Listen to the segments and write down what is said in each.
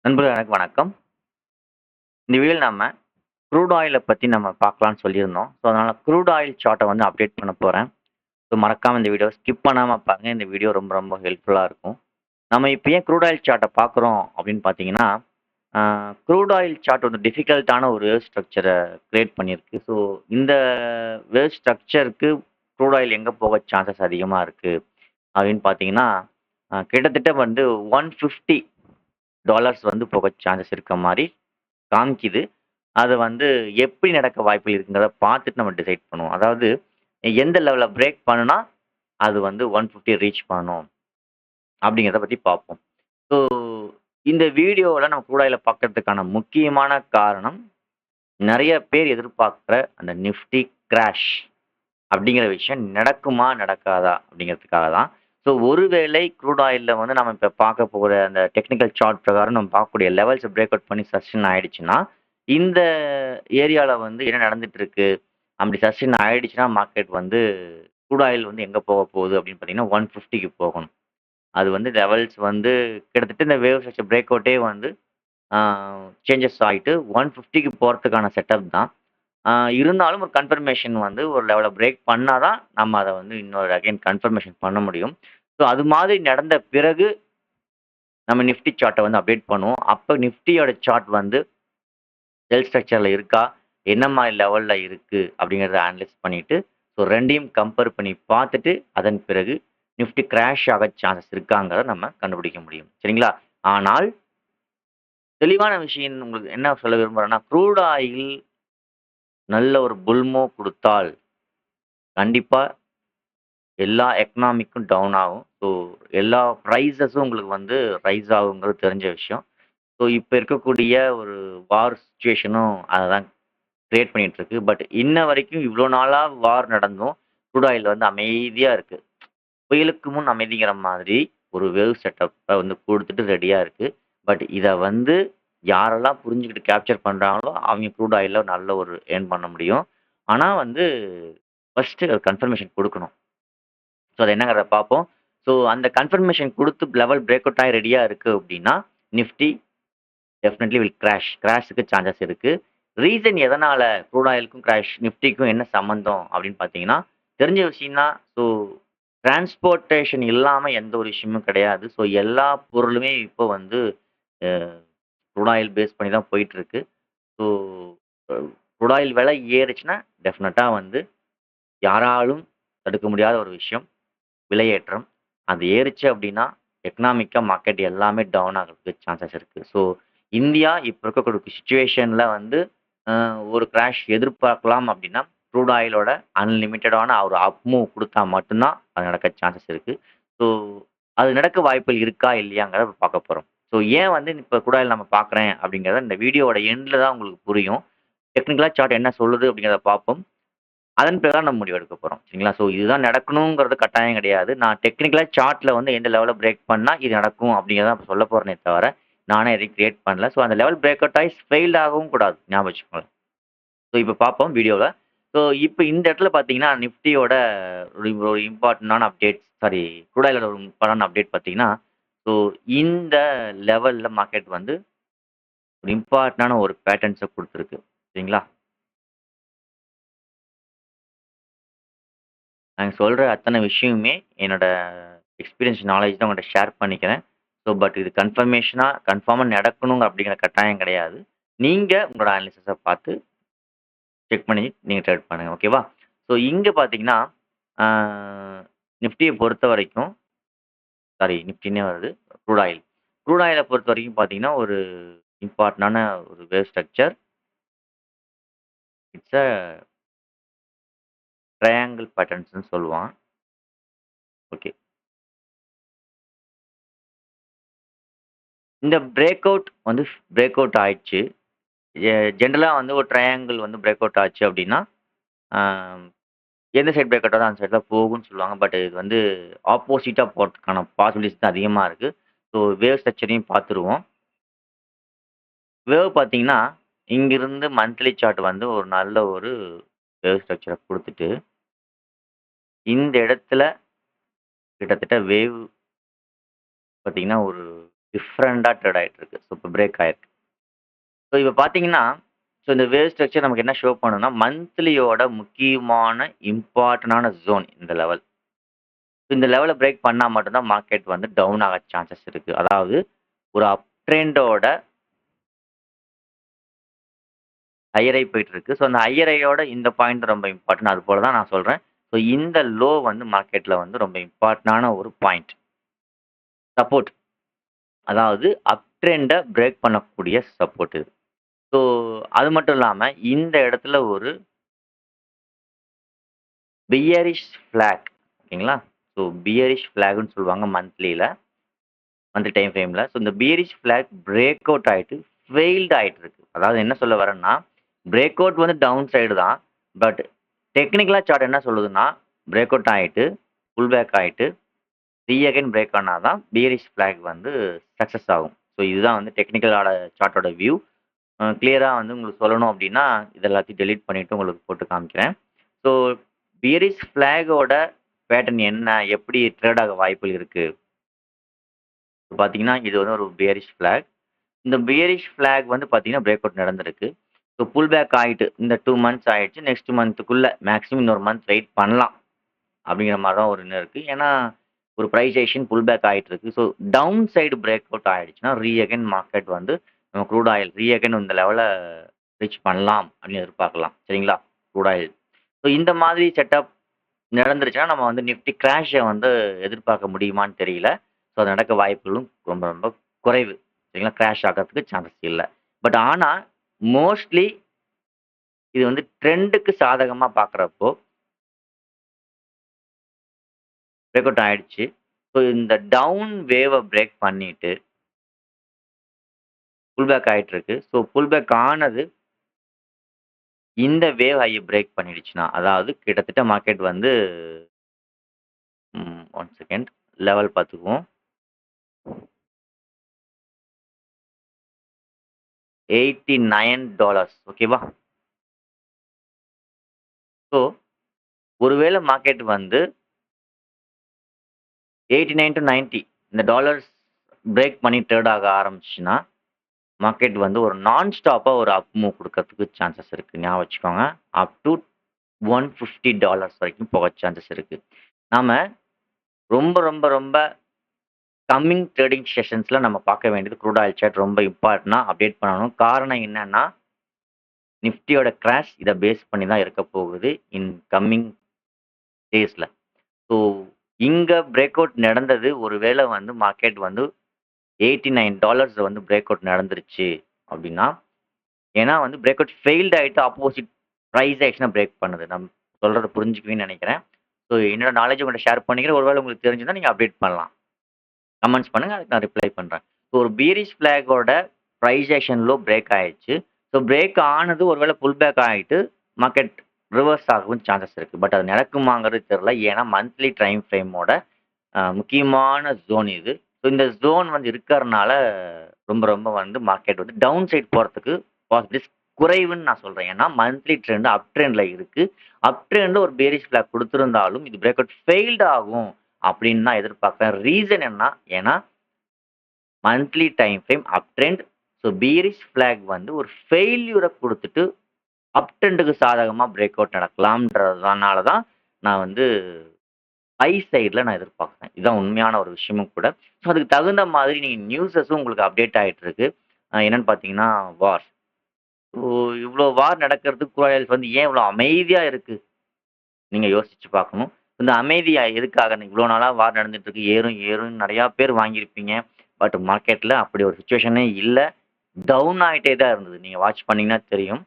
நண்பர்களே எனக்கு வணக்கம். இந்த வீடியோல நம்ம க்ரூட் ஆயில பத்தி நம்ம பார்க்கலான்னு சொல்லியிருந்தோம். ஸோ, அதனால க்ரூட் ஆயில் சார்ட்ட வந்து அப்டேட் பண்ண போறேன். ஸோ, மறக்காம இந்த வீடியோவ ஸ்கிப் பண்ணாம பாருங்க. இந்த வீடியோ ரொம்ப ரொம்ப ஹெல்ப்ஃபுல்லா இருக்கும். நம்ம இப்ப ஏன் க்ரூட் ஆயில் சார்ட்ட பார்க்குறோம் அப்படின்னு பார்த்தீங்கன்னா, அ க்ரூட் ஆயில் சார்ட் வந்து டிஃபிகல்ட்டான ஒரு வேவ் ஸ்ட்ரக்சர கிரியேட் பண்ணியிருக்கு. ஸோ, இந்த வேவ் ஸ்ட்ரக்சருக்கு க்ரூட் ஆயில் எங்க போக சான்சஸ் அதிகமா இருக்கு அப்படின்னு பார்த்தீங்கன்னா, கிட்டத்தட்ட வந்து $150 வந்து போக சான்சஸ் இருக்க மாரி காமிக்குது. அது வந்து எப்படி நடக்க வாய்ப்புகள் இருக்குங்கிறத பார்த்துட்டு நம்ம டிசைட் பண்ணுவோம். அதாவது எந்த லெவல பிரேக் பண்ணுனா, அது வந்து 150 ரீச் பண்ணணும் அப்படிங்கிறத பத்தி பார்ப்போம். ஸோ இந்த வீடியோல நம்ம குரூட் பார்க்கறதுக்கான முக்கியமான காரணம், நெறைய பேர் எதிர்பார்க்கிற அந்த நிஃப்டி கிராஷ் அப்படிங்கிற விஷயம் நடக்குமா? நடக்காதா? அப்படிங்கிறதுக்காக தான். ஸோ ஒருவேளை க்ரூட் ஆயில்ல வந்து நம்ம இப்ப பார்க்க போற அந்த டெக்னிக்கல் சார்ட் பிரகாரம் நம்ம பார்க்கக்கூடிய லெவல்ஸ பிரேக் அவுட் பண்ணி சஸ்டெயின் ஆயிடுச்சுன்னா, இந்த ஏரியால வந்து என்ன நடந்துட்டு இருக்கு? அப்படி சஸ்டெயின் ஆயிடுச்சுன்னா, மார்க்கெட் வந்து க்ரூட் ஆயில் வந்து எங்க போக போகுது அப்படின்னு பார்த்தீங்கன்னா, 150க்கு போகணும். அது வந்து லெவல்ஸ் வந்து கிட்டத்தட்ட இந்த வேவ் ஸ்ட்ரக்சர் பிரேக் அவுட்டே வந்து ஆ சேஞ்சஸ் ஆயிட்டு 150க்கு போறதுக்கான செட்டப் தான். ஆ இருந்தாலும் ஒரு கன்ஃபர்மேஷன் வந்து ஒரு லெவல பிரேக் பண்ணா தான், நம்ம அத வந்து இன்னொரு அகைன் கன்ஃபர்மேஷன் பண்ண முடியும். ஸோ அது மாதிரி நடந்த பிறகு, நம்ம நிஃப்டி சார்ட்ட வந்து அப்டேட் பண்ணுவோம். அப்ப நிஃப்டியோட சார்ட் வந்து செல் ஸ்ட்ரக்சர்ல இருக்கா? என்ன மாரி லெவல்ல இருக்கு? அப்படிங்கிறத அனலைஸ் பண்ணிட்டு, ஸோ 2யும் கம்பேர் பண்ணி பார்த்துட்டு, அதன் பிறகு நிஃப்டி கிராஷ் ஆக சான்சஸ் இருக்காங்கிறத நம்ம கண்டுபிடிக்க முடியும். சரிங்களா? ஆனால் தெளிவான விஷயம் உங்களுக்கு என்ன சொல்ல விரும்புறேன்னா, க்ரூட் ஆயில் நல்ல ஒரு புல் மூவ் குடுத்தால், கண்டிப்பா எல்லா எக்கனாமிக்கும் டவுன் ஆகும். ஸோ, எல்லா பிரைஸஸும் உங்களுக்கு வந்து ரைஸ் ஆகுங்கிறது தெரிஞ்ச விஷயம். ஸோ, இப்ப இருக்கக்கூடிய ஒரு வார் சிச்சுவேஷனும் அததான் கிரியேட் பண்ணிட்டு இருக்கு. பட் இன்ன வரைக்கும் இவ்ளோ நாளா வார் நடந்தும், க்ரூட் ஆயில் வந்து அமைதியா இருக்கு. புயலுக்கு முன் அமைதிங்கிற மாதிரி ஒரு வேவ் செட்டப்ப வந்து குடுத்துட்டு ரெடியா இருக்கு. பட் இத வந்து யாரெல்லாம் புரிஞ்சுகிட்டு கேப்சர் பண்றாங்களோ, அவங்க க்ரூட் ஆயில்ல நல்ல ஒரு ஏர்ன் பண்ண முடியும். ஆனா வந்து ஃபர்ஸ்ட்டு கன்ஃபர்மேஷன் குடுக்கணும். ஸோ அது என்னங்கிறத பார்ப்போம். ஸோ அந்த கன்ஃபர்மேஷன் குடுத்து லெவல் பிரேக் அவுட் ஆகி ரெடியா இருக்கு அப்டின்னா, நிஃப்டி டெஃபினெட்லி வில் கிராஷ். கிராஷ்‌க்கு சான்சஸ் இருக்கு. ரீசன் எதனால க்ரூட் ஆயிலுக்கும் கிராஷ் நிஃப்டிக்கும் என்ன சம்மந்தம் அப்டின்னு பார்த்தீங்கன்னா, தெரிஞ்ச விஷயம் தான். ஸோ டிரான்ஸ்போர்ட்டேஷன் இல்லாம எந்த ஒரு விஷயமும் கிடையாது. ஸோ எல்லா பொருளுமே இப்போ வந்து அ க்ரூட் ஆயில் பேஸ் பண்ணி தான் போயிட்டுருக்கு. ஸோ அ க்ரூட் ஆயில் விலை ஏறுச்சுன்னா, டெஃபினட்டா வந்து யாராலும் தடுக்க முடியாத ஒரு விஷயம். விலையேற்றம். அது ஏறுச்சு அப்டின்னா, எக்கனாமிக்கா மார்க்கெட் எல்லாமே டவுன் ஆகுறதுக்கு சான்சஸ் இருக்கு. ஸோ, இந்தியா இப்ப இருக்கக்கூடிய சிச்சுவேஷன்ல வந்து அ ஒரு கிராஷ் எதிர்பார்க்கலாம் அப்டின்னா, க்ரூட் ஆயிலோட அன்லிமிட்டடான ஒரு அப் மூவ் குடுத்தா மட்டும் தான் அது நடக்க சான்சஸ் இருக்கு. ஸோ, அது நடக்க வாய்ப்புகள் இருக்கா? இல்லையாங்கிறத பார்க்க போறோம். ஸோ, ஏன் வந்து இப்ப க்ரூட் ஆயில் நம்ம பார்க்குறேன் அப்டிங்கிறத இந்த வீடியோவோட எண்ட்ல தான் உங்களுக்கு புரியும். டெக்னிக்கலா சார்ட் என்ன சொல்லுது அப்டிங்கிறத பார்ப்போம். அதன் பிறகு தான் நம்ம முடிவெடுக்க போறோம். சரிங்களா? ஸோ இதுதான் நடக்கணுங்கிறது கட்டாயம் கிடையாது. நான் டெக்னிக்கலா சார்ட்ல வந்து எந்த லெவல்ல பிரேக் பண்ணா இது நடக்கும் அப்படிங்கிறத நான் சொல்ல போறேனே தவிர, நானே எதையும் கிரியேட் பண்ணல. ஸோ அந்த லெவல் பிரேக் அவுட் ஆயி ஃபெயில் ஆகவும் கூடாது. ஞாபகம் வச்சுக்கோங்க. ஸோ இப்ப பார்ப்போம் வீடியோவ. ஸோ இப்ப இந்த இடத்துல பார்த்தீங்கன்னா, நிஃப்டியோட ஒரு இம்பார்ட்டன்டான அப்டேட் சாரி க்ரூட் ஆயிலோட ஒரு இம்பார்ட்டன்டான அப்டேட் பார்த்தீங்கன்னா, ஸோ இந்த லெவல்ல மார்க்கெட் வந்து ஒரு இம்பார்ட்டன்டான ஒரு பேட்டர்ன்ஸ குடுத்துருக்கு. சரிங்களா? நான் சொல்ற அத்தன விஷயமுமே என்னோட எக்ஸ்பீரியன்ஸ் நாலேட்ஜ் தான் உங்கள்ட்ட ஷேர் பண்ணிக்கிறேன். ஸோ பட் இது கன்ஃபார்மா நடக்கணுங்க அப்படிங்கிற கட்டாயம் கிடையாது. நீங்க உங்களோட அனாலிசிஸ பார்த்து செக் பண்ணி நீங்க ட்ரேட் பண்ணுங்க. ஓகேவா? ஸோ இங்க பார்த்தீங்கன்னா, ஆ நிஃப்டிய பொறுத்தவரைக்கும் சாரி நிஃப்டின்னே வருது. Crude oil. க்ரூட் ஆயில பொறுத்தவரைக்கும் பார்த்தீங்கன்னா, ஒரு இம்பார்ட்டன்டான ஒரு wave structure. It's a triangle பேட்டர்ன்ஸ்ன்னு சொல்லுவான். ஓகே. இந்த பிரேக் அவுட் வந்து பிரேக் அவுட் ஆயிடுச்சு. எ ஜென்ரலா வந்து ஒரு ட்ரையாங்கிள் வந்து பிரேக் அவுட் ஆச்சு அப்டின்னா, ஆ எந்த சைட் பிரேக் அவுட் ஆகுதோ அந்த சைடு தான் போகும்ன்னு சொல்லுவாங்க. பட் இது வந்து ஆப்போசிட்டா போறதுக்கான பாசிபிலிட்டீஸ் தான் அதிகமா இருக்கு. ஸோ வேவ் ஸ்ட்ரக்சரையும் பார்த்துருவோம். வேவ் பார்த்தீங்கன்னா, இங்கிருந்து மந்த்லி சார்ட் வந்து ஒரு நல்ல ஒரு வேவ் ஸ்ட்ரக்சர குடுத்துட்டு, இந்த இடத்துல கிட்டத்தட்ட வேவ் பார்த்தீங்கன்னா, ஒரு டிஃப்ரெண்ட்டாக ட்ரேட் ஆயிட்டு இருக்கு. ஸோ இப்போ பிரேக் ஆயிருக்கு. ஸோ இப்போ பார்த்தீங்கன்னா, ஸோ இந்த வேவ் ஸ்ட்ரக்சர் நமக்கு என்ன ஷோ பண்ணும்னா, மந்த்லியோட முக்கியமான இம்பார்ட்டன்டான ஜோன் இந்த லெவல். இந்த லெவல பிரேக் பண்ணா மட்டும் தான் மார்க்கெட் வந்து டவுன் ஆக சான்சஸ் இருக்கு. அதாவது ஒரு அப் ட்ரெண்டோட ஹையர் ஐ போயிட்டு இருக்கு. ஸோ அந்த ஹையர் ஐயோட இந்த பாயிண்ட் ரொம்ப இம்பார்ட்டன்ட். அதுபோல தான் நான் சொல்றேன். ஸோ இந்த லோ வந்து மார்க்கெட்ல வந்து ரொம்ப இம்பார்ட்டன்டான ஒரு பாயிண்ட். சப்போர்ட். அதாவது அப் ட்ரெண்ட பிரேக் பண்ணக்கூடிய சப்போர்ட் இது. ஸோ அது மட்டும் இல்லாம இந்த இடத்துல ஒரு பியரிஷ் ஃபிளாக் ஓகேங்களா? ஸோ பியரிஷ் ஃபிளாக்ன்னு சொல்லுவாங்க மந்த்லி டைம் ஃப்ரேம்ல. ஸோ இந்த பியரிஷ் ஃபிளாக் பிரேக் அவுட் ஆயிட்டு ஃபெயில்ட் ஆயிட்டு இருக்கு. அதாவது என்ன சொல்ல வரேன்னா, பிரேக் அவுட் வந்து டவுன் சைடு தான். பட் டெக்னிக்கலா சார்ட் என்ன சொல்லுதுன்னா, பிரேக் அவுட் ஆயிட்டு, புல் பேக் ஆயிட்டு, அகைன் பிரேக் ஆனா தான் பியரிஷ் ஃபிளாக் வந்து சக்சஸ் ஆகும். ஸோ இதுதான் வந்து டெக்னிக்கலோட சார்ட்டோட வியூ. கிளியரா வந்து உங்களுக்கு சொல்லணும் அப்படின்னா, இது எல்லாத்தையும் டெலீட் பண்ணிட்டு உங்களுக்கு போட்டு காமிக்கிறேன். ஸோ பியரிஷ் ஃபிளாகோட பேட்டர்ன் என்ன? எப்படி ட்ரேட் ஆக வாய்ப்புகள் இருக்கு? பார்த்தீங்கன்னா, இது வந்து ஒரு பியரிஷ் ஃபிளாக். இந்த பியரிஷ் ஃபிளாக் வந்து பார்த்தீங்கன்னா, பிரேக் அவுட் நடந்திருக்கு. ஸோ புல் பேக் ஆயிட்டு இந்த 2 மந்த்ஸ் ஆயிடுச்சு. நெக்ஸ்ட் மந்த்துக்குள்ள மேக்ஸிமம் இன்னொரு மந்த் வெயிட் பண்ணலாம். அப்படிங்கிற மாரி தான் ஒரு இது இருக்கு. ஏன்னா, ஒரு பிரைஸேஷன் புல் பேக் ஆயிட்டு இருக்கு. So downside break out ஆயிடுச்சுன்னா, அகைன் மார்க்கெட் வந்து நம்ம க்ரூட் ஆயில் அகைன் இந்த லெவல ரீச் பண்ணலாம் அப்படின்னு எதிர்பார்க்கலாம். சரிங்களா? Crude oil. ஸோ இந்த மாதிரி செட்டப் நடந்துருச்சுன்னா, நம்ம வந்து நிஃப்டி கிராஷ வந்து எதிர்பார்க்க முடியுமான்னு தெரியல. ஸோ அது நடக்க வாய்ப்புகளும் ரொம்ப ரொம்ப குறைவு. சரிங்களா? கிராஷ் ஆகறதுக்கு சான்சஸ் இல்ல. பட் ஆனா, மோஸ்ட்லி இது வந்து ட்ரெண்டுக்கு சாதகமா பார்க்குறப்போ பிரேக் அவுட் ஆயிடுச்சு. ஸோ இந்த டவுன் வேவ பிரேக் பண்ணிட்டு புல் பேக் ஆயிட்டு இருக்கு. ஸோ புல் பேக் ஆனது இந்த வேவ் ஹைய பிரேக் பண்ணிடுச்சுன்னா, அதாவது கிட்டத்தட்ட மார்க்கெட் வந்து 1 செகண்ட் லெவல் பார்த்துக்குவோம். $89 ஓகேவா? ஸோ ஒருவேள மார்க்கெட் வந்து 89-90 இந்த டாலர்ஸ் பிரேக் பண்ணி ட்ரேட் ஆக ஆரம்பிச்சுச்சுன்னா, மார்க்கெட் வந்து ஒரு நான் ஸ்டாப்பா ஒரு அப் மூவ் குடுக்கறதுக்கு சான்சஸ் இருக்கு. ஞாபகம் வச்சுக்கோங்க. அப் டூ $150 வரைக்கும் போக சான்சஸ் இருக்கு. நாம ரொம்ப ரொம்ப ரொம்ப கம்மிங் ட்ரேடிங் செஷன்ஸ்ல நம்ம பார்க்க வேண்டியது க்ரூட் ஆயில் சார்ட் ரொம்ப இம்பார்ட்டன்ட்டா அப்டேட் பண்ணணும். காரணம் என்னன்னா, நிஃப்டியோட கிராஷ் இத பேஸ் பண்ணி தான் இருக்க போகுது. இன் கம்மிங் டேஸ்ல. ஸோ இங்க பிரேக் அவுட் நடந்தது ஒருவேள வந்து மார்க்கெட் வந்து $89 வந்து பிரேக் அவுட் நடந்துருச்சு அப்டின்னா, ஏன்னா வந்து பிரேக் அவுட் ஃபெயில்ட் ஆயிட்டு ஆப்போசிட் பிரைஸ் ஆக்ஷன பிரேக் பண்ணுது. நான் சொல்றத புரிஞ்சுக்குவீங்கன்னு நெனைக்கிறேன். ஸோ என்னோட நாலேட்ஜ் உங்கள்ட்ட ஷேர் பண்ணிக்கிறேன். ஒருவேள உங்களுக்கு தெரிஞ்சிருந்தா நீங்க அப்டேட் பண்ணலாம். கமெண்ட்ஸ் பண்ணுங்க. அதுக்கு நான் ரிப்ளை பண்றேன். ஸோ ஒரு பீரிஷ் ஃபிளாகோட பிரைஸ் ஆக்ஷன் லோ பிரேக் ஆயிருச்சு. ஸோ பிரேக் ஆனது ஒருவேள புல் பேக் ஆயிட்டு மார்க்கெட் ரிவர்ஸ் ஆகவும் சான்சஸ் இருக்கு. பட் அது நடக்குமாங்கிறது தெரியல. ஏன்னா மந்த்லி டைம் ஃப்ரேமோட முக்கியமான ஜோன் இது. ஸோ இந்த ஜோன் வந்து இருக்கறனால ரொம்ப ரொம்ப வந்து மார்க்கெட் வந்து டவுன் சைட் போறதுக்கு பாசிபிலிட்டிஸ் குறைவுன்னு நான் சொல்றேன். ஏன்னா மந்த்லி ட்ரெண்ட் அப் ட்ரெண்ட்ல இருக்கு. அப் ட்ரெண்ட்ல ஒரு பேரிஷ் ஃபிளாக் குடுத்திருந்தாலும் இது பிரேக் அவுட் ஃபெயில்ட் ஆகும் அப்படின்னு நான் எதிர்பார்க்கிறேன். ரீசன் என்ன? ஏன்னா monthly time frame up trend. So bearish flag வந்து ஒரு ஃபெயில்யூர குடுத்துட்டு அப் ட்ரெண்டுக்கு சாதகமா பிரேக் அவுட் நடக்கலாம்ன்றதுனால தான் நான் வந்து ஹை சைடுல நான் எதிர்பார்க்குறேன். இதுதான் உண்மையான ஒரு விஷயமும் கூட. ஸோ அதுக்கு தகுந்த மாதிரி நீங்க நியூஸஸும் உங்களுக்கு அப்டேட் ஆயிட்டு இருக்கு. என்னன்னு பார்த்தீங்கன்னா, வார். ஸோ இவ்ளோ வார் நடக்கிறதுக்கு குரூட் வந்து ஏன் இவ்ளோ அமைதியா இருக்கு? நீங்க யோசிச்சு பார்க்கணும். இந்த அமைதியா எதுக்காக? இவ்ளோ நாளா வார் நடந்துட்டு இருக்கு. ஏறும் ஏறும்ன்னு நெறையா பேர் வாங்கியிருப்பீங்க. பட் மார்க்கெட்ல அப்படி ஒரு சிச்சுவேஷனே இல்ல. டவுன் ஆயிட்டே தான் இருந்தது. நீங்க வாட்ச் பண்ணீங்கன்னா தெரியும்.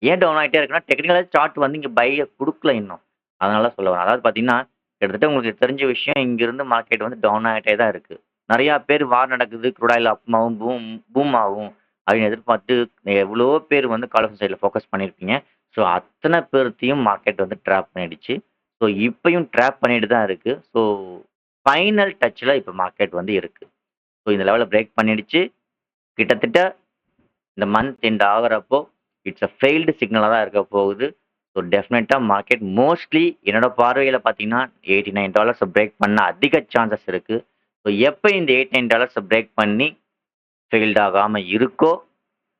ஏன் டவுன் ஆயிட்டே இருக்குன்னா, டெக்னிக்கலா சார்ட் வந்து இங்க பைய குடுக்கல இன்னும். அதனால சொல்ல வரேன். அதாவது பார்த்தீங்கன்னா, கிட்டத்தட்ட உங்களுக்கு தெரிஞ்ச விஷயம் இங்கிருந்து மார்க்கெட் வந்து டவுன் ஆயிட்டே தான் இருக்கு. நெறையா பேர் வார் நடக்குது. க்ரூட் ஆயில் அப் ஆகும், பூம் ஆகும் அப்படின்னு எதிர்பார்த்து எவ்வளவோ பேர் வந்து கால் ஆப்ஷன் சைட்ல ஃபோக்கஸ் பண்ணியிருப்பீங்க. ஸோ அத்தன பேர்த்தையும் மார்க்கெட் வந்து ட்ராப் பண்ணிடுச்சு. ஸோ இப்பயும் ட்ராப் பண்ணிட்டு தான் இருக்கு. ஸோ ஃபைனல் டச்ல இப்ப மார்க்கெட் வந்து இருக்கு. ஸோ இந்த லெவல பிரேக் பண்ணிடுச்சு. கிட்டத்தட்ட இந்த மந்த் எண்ட் ஆகுறப்போ, இட்ஸ் ஃபெயில்டு சிக்னலா தான் இருக்க போகுது. ஸோ டெஃபினட்டா மார்க்கெட் மோஸ்ட்லி என்னோட பார்வையில பார்த்தீங்கன்னா, $89 பிரேக் பண்ண அதிக சான்சஸ் இருக்கு. ஸோ எப்போ இந்த $89 பிரேக் பண்ணி ஃபெயில்ட் ஆகாம இருக்கோ,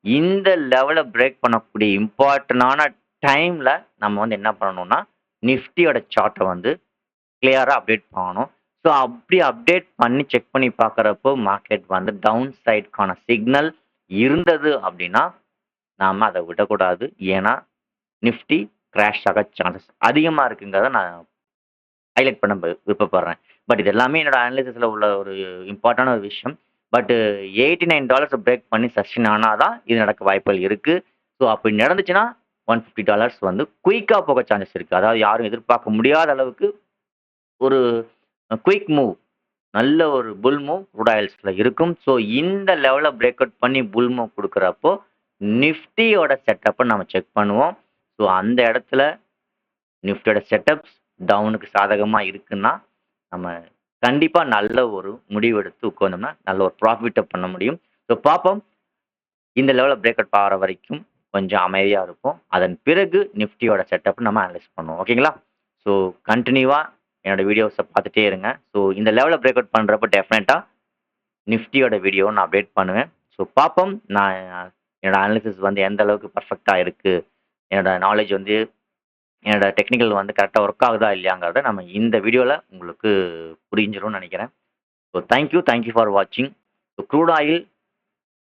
இந்த லெவல பிரேக் பண்ணக்கூடிய இம்பார்ட்டன்டான டைம்ல நம்ம வந்து என்ன பண்ணணும்னா, நிஃப்டியோட சார்ட்ட வந்து கிளியரா அப்டேட் பண்ணணும். ஸோ அப்படி அப்டேட் பண்ணி செக் பண்ணி பார்க்குறப்போ, மார்க்கெட் வந்து டவுன் சைட்க்கான சிக்னல் இருந்தது அப்படின்னா, நாம அத விடக்கூடாது. ஏன்னா, நிஃப்டி கிராஷ் ஆக சான்சஸ் அதிகமா இருக்குங்கிறத நான் ஹைலைட் பண்ண விருப்பப்படுறேன். பட் இது எல்லாமே என்னோட அனலைசிஸ்ல உள்ள ஒரு இம்பார்ட்டன்டான ஒரு விஷயம். பட் $89 பிரேக் பண்ணி சஸ்டெயின் ஆனா தான் இது நடக்க வாய்ப்புகள் இருக்கு. ஸோ அப்படி நடந்துச்சுன்னா, $150 வந்து குயிக்கா போக சான்சஸ் இருக்கு. அதாவது யாரும் எதிர்பார்க்க முடியாத அளவுக்கு ஒரு குயிக் மூவ், நல்ல ஒரு புல் மூவ் க்ரூட் ஆயில்ஸ்ல இருக்கும். ஸோ இந்த லெவல பிரேக் அவுட் பண்ணி புல் மூவ் குடுக்குறப்போ, நிஃப்டியோட செட்டப்ப நம்ம செக் பண்ணுவோம். ஸோ அந்த இடத்துல நிஃப்டியோட செட்டப்ஸ் டவுனுக்கு சாதகமா இருக்குன்னா, நம்ம கண்டிப்பா நல்ல ஒரு முடிவெடுத்து உட்கார்ந்தோம்னா, நல்ல ஒரு ப்ராஃபிட்ட பண்ண முடியும். ஸோ பார்ப்போம். இந்த லெவல்ல பிரேக் அவுட் ஆகுற வரைக்கும் கொஞ்சம் அமைதியா இருப்போம். அதன் பிறகு நிஃப்டியோட செட்டப் நம்ம அனலைஸ் பண்ணுவோம். ஓகேங்களா? ஸோ கன்டினியூவா என்னோட வீடியோஸ பார்த்துட்டே இருங்க. ஸோ இந்த லெவல்ல பிரேக் அவுட் பண்றப்ப டெஃபினட்டா நிஃப்டியோட வீடியோ நான் அப்டேட் பண்ணுவேன். ஸோ பார்ப்போம். நான் என்னோட அனாலிசிஸ் வந்து எந்த அளவுக்கு பெர்ஃபெக்ட்டா இருக்கு. என்னோட நாலேட்ஜ் வந்து என்னோட டெக்னிக்கல் வந்து கரெக்ட்டா ஒர்க் ஆகுதா இல்லையாங்கிறத நம்ம இந்த வீடியோல உங்களுக்கு புரிஞ்சிரும்னு நெனைக்கிறேன். ஸோ தேங்க் யூ ஃபார் வாட்சிங். ஸோ க்ரூட் ஆயில்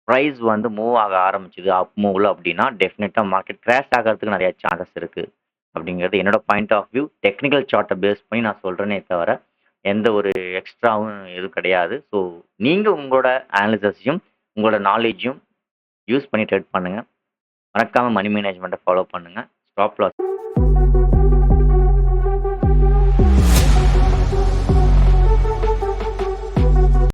பிரைஸ் வந்து மூவ் ஆக ஆரம்பிச்சது அப் மூவ்ல அப்படின்னா, டெஃபினட்டா மார்க்கெட் கிராஷ் ஆகறதுக்கு நெறைய சான்சஸ் இருக்கு. அப்படிங்கிறது என்னோட பாயிண்ட் ஆஃப் வியூ. டெக்னிக்கல் சார்ட்ட பேஸ் பண்ணி நான் சொல்றேனே தவிர, எந்த ஒரு எக்ஸ்ட்ராவும் எதுவும் கிடையாது. ஸோ நீங்க உங்களோட அனாலிசிஸையும், உங்களோட நாலேட்ஜையும் யூஸ் பண்ணி ட்ரேட் பண்ணுங்க. மறக்காம மணி மேனேஜ்மெண்ட்ட ஃபாலோ பண்ணுங்க. Stop loss